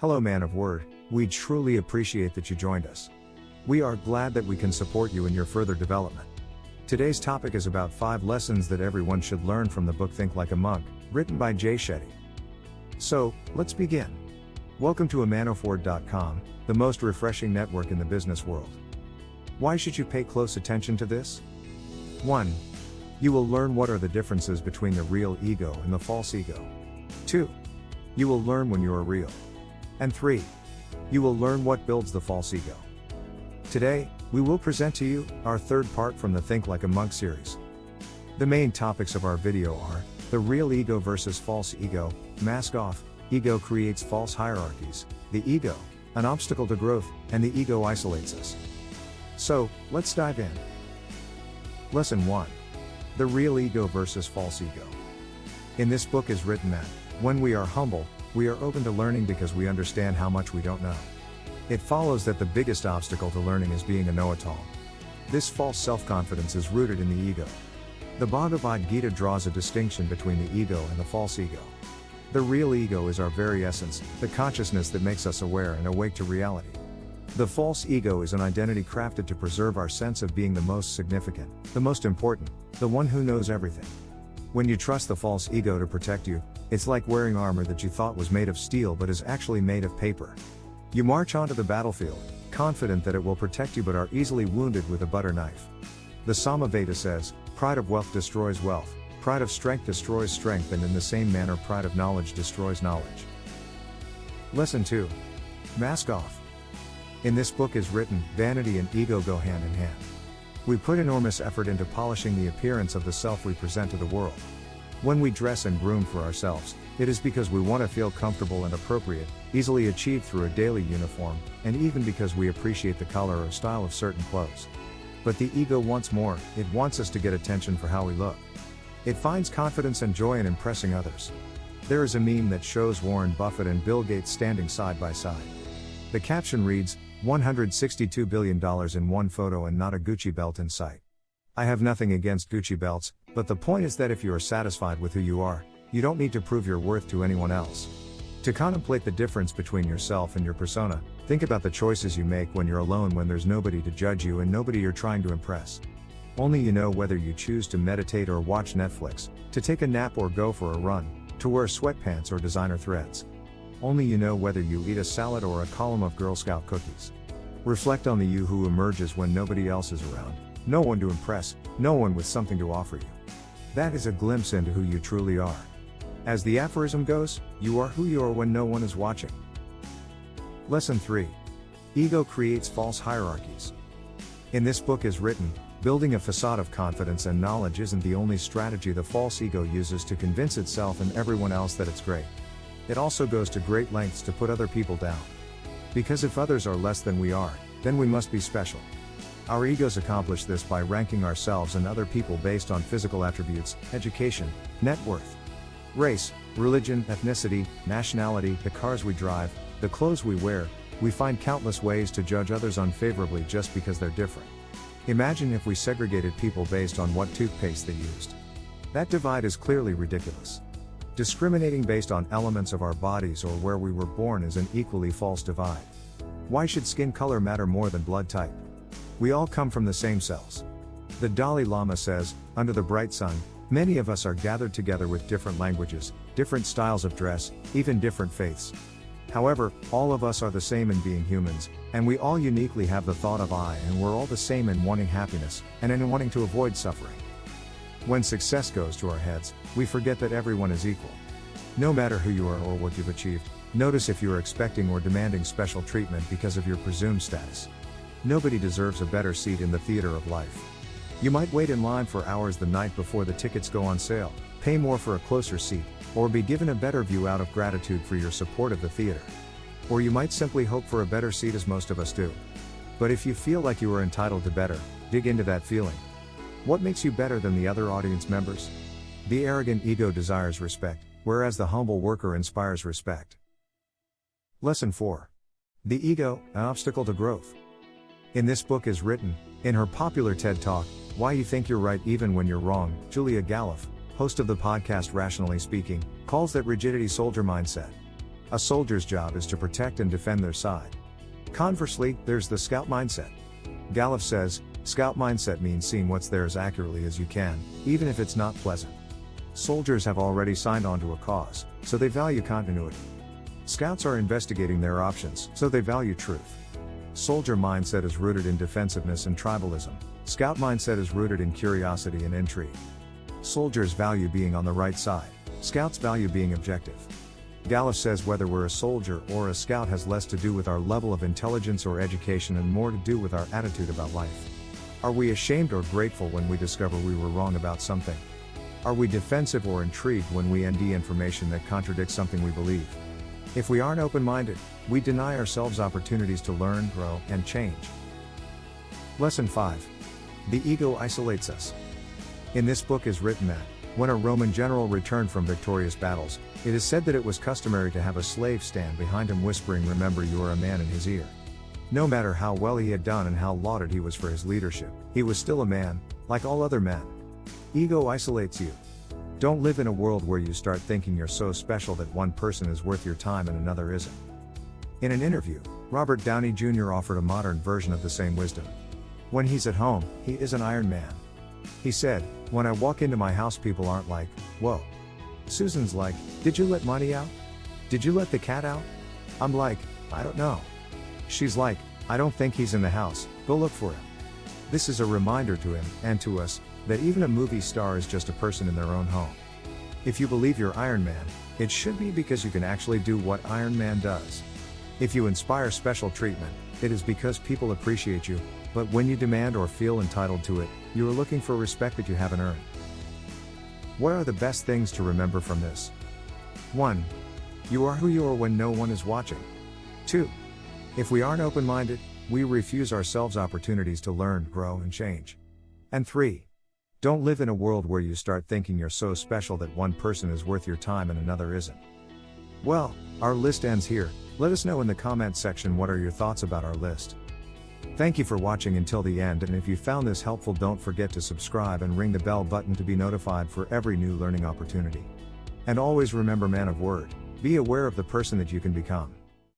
Hello, man of word, we truly appreciate that you joined us. We are glad that we can support you in your further development. Today's topic is about 5 lessons that everyone should learn from the book Think Like a Monk, written by Jay Shetty. So, let's begin. Welcome to amanofword.com, the most refreshing network in the business world. Why should you pay close attention to this? 1. You will learn what are the differences between the real ego and the false ego. 2. You will learn when you are real. And 3. You will learn what builds the false ego. Today, we will present to you our third part from the Think Like a Monk series. The main topics of our video are the real ego versus false ego, mask off, ego creates false hierarchies, the ego, an obstacle to growth, and the ego isolates us. So, let's dive in. Lesson 1. The real ego versus false ego. In this book is written that, when we are humble, we are open to learning because we understand how much we don't know. It follows that the biggest obstacle to learning is being a know-it-all. This false self-confidence is rooted in the ego. The Bhagavad Gita draws a distinction between the ego and the false ego. The real ego is our very essence, the consciousness that makes us aware and awake to reality. The false ego is an identity crafted to preserve our sense of being the most significant, the most important, the one who knows everything. When you trust the false ego to protect you, it's like wearing armor that you thought was made of steel but is actually made of paper. You march onto the battlefield, confident that it will protect you but are easily wounded with a butter knife. The Samaveda says, pride of wealth destroys wealth, pride of strength destroys strength, and in the same manner pride of knowledge destroys knowledge. Lesson 2. Mask off. In this book is written, vanity and ego go hand in hand. We put enormous effort into polishing the appearance of the self we present to the world. When we dress and groom for ourselves, it is because we want to feel comfortable and appropriate, easily achieved through a daily uniform, and even because we appreciate the color or style of certain clothes. But the ego wants more, it wants us to get attention for how we look. It finds confidence and joy in impressing others. There is a meme that shows Warren Buffett and Bill Gates standing side by side. The caption reads, $162 billion in one photo and not a Gucci belt in sight. I have nothing against Gucci belts, but the point is that if you are satisfied with who you are, you don't need to prove your worth to anyone else. To contemplate the difference between yourself and your persona, think about the choices you make when you're alone, when there's nobody to judge you and nobody you're trying to impress. Only you know whether you choose to meditate or watch Netflix, to take a nap or go for a run, to wear sweatpants or designer threads. Only you know whether you eat a salad or a column of Girl Scout cookies. Reflect on the you who emerges when nobody else is around, no one to impress, no one with something to offer you. That is a glimpse into who you truly are. As the aphorism goes, you are who you are when no one is watching. Lesson 3. Ego creates false hierarchies. In this book is written, building a facade of confidence and knowledge isn't the only strategy the false ego uses to convince itself and everyone else that it's great. It also goes to great lengths to put other people down. Because if others are less than we are, then we must be special. Our egos accomplish this by ranking ourselves and other people based on physical attributes, education, net worth, race, religion, ethnicity, nationality, the cars we drive, the clothes we wear. We find countless ways to judge others unfavorably just because they're different. Imagine if we segregated people based on what toothpaste they used. That divide is clearly ridiculous. Discriminating based on elements of our bodies or where we were born is an equally false divide. Why should skin color matter more than blood type? We all come from the same cells. The Dalai Lama says, under the bright sun, many of us are gathered together with different languages, different styles of dress, even different faiths. However, all of us are the same in being humans, and we all uniquely have the thought of I, and we're all the same in wanting happiness, and in wanting to avoid suffering. When success goes to our heads, we forget that everyone is equal. No matter who you are or what you've achieved, notice if you are expecting or demanding special treatment because of your presumed status. Nobody deserves a better seat in the theater of life. You might wait in line for hours the night before the tickets go on sale, pay more for a closer seat, or be given a better view out of gratitude for your support of the theater. Or you might simply hope for a better seat, as most of us do. But if you feel like you are entitled to better, dig into that feeling. What makes you better than the other audience members? The arrogant ego desires respect, whereas the humble worker inspires respect. Lesson 4. The ego, an obstacle to growth. In this book is written, in her popular TED Talk, Why You Think You're Right Even When You're Wrong, Julia Galef, host of the podcast Rationally Speaking, calls that rigidity soldier mindset. A soldier's job is to protect and defend their side. Conversely, there's the scout mindset. Gallup says, scout mindset means seeing what's there as accurately as you can, even if it's not pleasant. Soldiers have already signed on to a cause, so they value continuity. Scouts are investigating their options, so they value truth. Soldier mindset is rooted in defensiveness and tribalism. Scout mindset is rooted in curiosity and intrigue. Soldiers value being on the right side. Scouts value being objective. Gallup says whether we're a soldier or a scout has less to do with our level of intelligence or education and more to do with our attitude about life. Are we ashamed or grateful when we discover we were wrong about something? Are we defensive or intrigued when we ND information that contradicts something we believe? If we aren't open-minded, we deny ourselves opportunities to learn, grow, and change. Lesson 5. The ego isolates us. In this book is written that, when a Roman general returned from victorious battles, it is said that it was customary to have a slave stand behind him whispering, "Remember, you are a man," in his ear. No matter how well he had done and how lauded he was for his leadership, he was still a man, like all other men. Ego isolates you. Don't live in a world where you start thinking you're so special that one person is worth your time and another isn't. In an interview, Robert Downey Jr. offered a modern version of the same wisdom. When he's at home, he is an Iron Man. He said, "When I walk into my house, people aren't like, 'Whoa.' Susan's like, 'Did you let money out? Did you let the cat out?' I'm like, 'I don't know.' She's like, 'I don't think he's in the house, go look for him.'" This is a reminder to him, and to us, that even a movie star is just a person in their own home. If you believe you're Iron Man, it should be because you can actually do what Iron Man does. If you inspire special treatment, it is because people appreciate you, but when you demand or feel entitled to it, you are looking for respect that you haven't earned. What are the best things to remember from this? 1. You are who you are when no one is watching. 2. If we aren't open-minded, we refuse ourselves opportunities to learn, grow, and change. And 3. Don't live in a world where you start thinking you're so special that one person is worth your time and another isn't. Well, our list ends here. Let us know in the comments section what are your thoughts about our list. Thank you for watching until the end, and if you found this helpful, don't forget to subscribe and ring the bell button to be notified for every new learning opportunity. And always remember, man of word, be aware of the person that you can become.